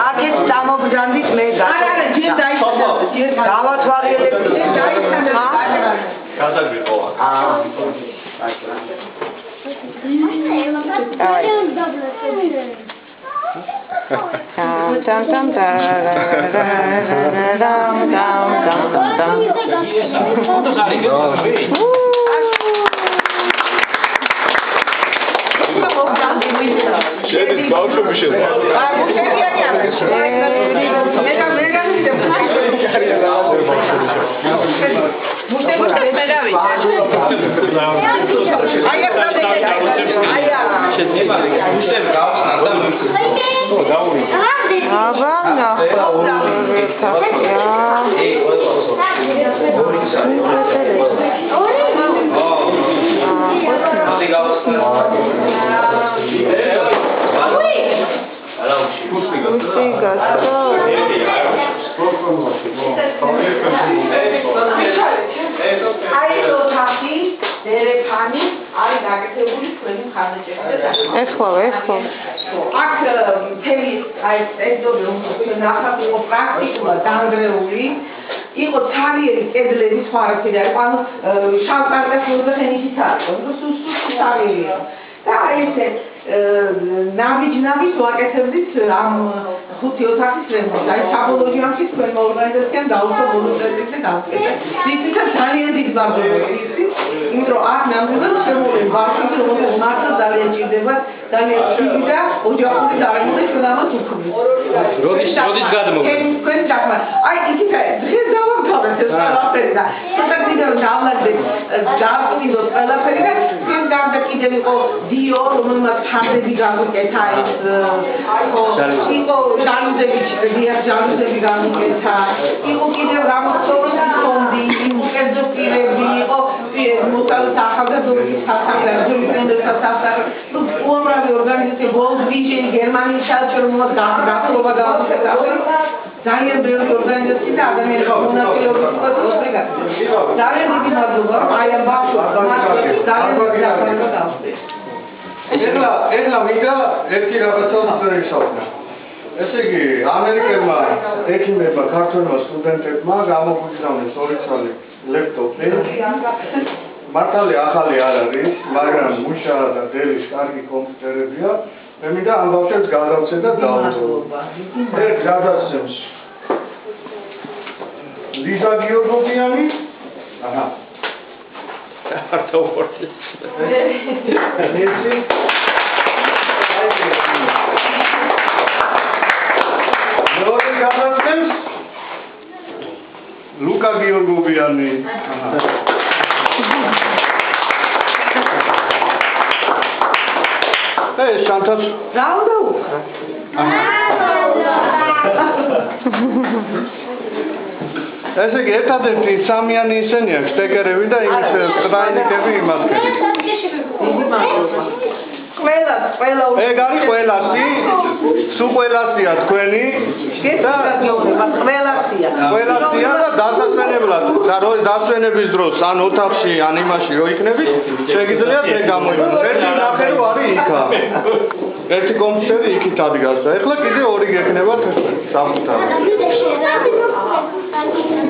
აქეთ დამოგზავნით მე შედის ბავშვები იყო თარიერი კედლების ხარეთი და ანუ შავკარტეხილზე ხენისიც არის, სუსტარია. და აი ესე ნაბიჯნავის ვაკეთებდით ამ 5 ოთახის რემონტს. აი საბოლოო ჯამში თქვენ ორგანიზაციამ დაუწყო ბოლოს და გავაკეთე. ისიც ძალიან დიდ ბაბუებს იცით, იმიტომ რომ აქ ნამდვილად შემოვლენ ბავშვები, რომელსაც მართლა ძალიან ჭირდება, ძალიან დიდი და ოჯახური დაავადება ჩვენამაც უქმნის. როდის გადმოვიდა? თქვენ დახმართ. აი იქით დღეს დავამთავრეთ ეს ყველაფერი და ცოტა კიდევ დავлазდეთ, დავწვიდოთ ყველაფერი და თქვენ გარდა კიდევ იყო დიო, რომელმაც ფარდები გამოკეთა ეს იყო ჯანუზები გამოკეთა, იყო კიდევ გამოცდობის ფონდი, კერძო პირები, იყო მოსწავლეთა ახალგაზრდობის სასამართლო, უამრავი ორგანიზაცია, World Vision, გერმანიის საერთაშორისო გაფრობა გავაკეთა. ძალიან ბევრი ორგანიზაცია და ადამიანები მონაწილეობის პროცესში. ძალიან დიდი მადლობა, რომ აი ამ ბავშვებს ძალიან დიდი დავხდით. ეხლა მინდა ერთი რაღაცა ვისაუბროთ. ესე იგი, ამერიკელმა ექიმებმა, ქართველმა სტუდენტებმა გამოგვიგზავნეს 2 წელი ლეპტოპი. მართალი ახალი არ არის, მაგრამ მუშა და დელის კარგი კომპიუტერებია. მე მინდა ამ ბავშვებს გადავცე და დავუწყო. ერთ გადაცემს ლიზა გიორგოვიანი. აჰა. Authority. Luca Giorgoviani. Hey, Santos. Raudo. ესე იგი ერთადერთი სამიანი ისენია შტეკერები და იმის ტრაინიკები იმასკენ. ყველა ეგ არის ყველასი, სულ ყველასია თქვენი და ყველასია და დასასვენებლად და რო დასვენების დროს ან ოთახში ან იმაში რო იქნები შეგიძლიათ ეგ გამოიყენოთ. ერთი ნახე რო არის იქა. ერთი კომპიუტერი იქით ადგას და ეხლა კიდე 2 გექნებათ სამხუთარი.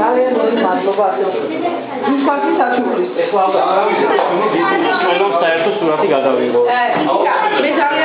ძალიან დიდი მადლობა. ვიფაქი საჩუქრის ეხლა. ყველა საერთო სურათი გადავიღო. მე ძალიან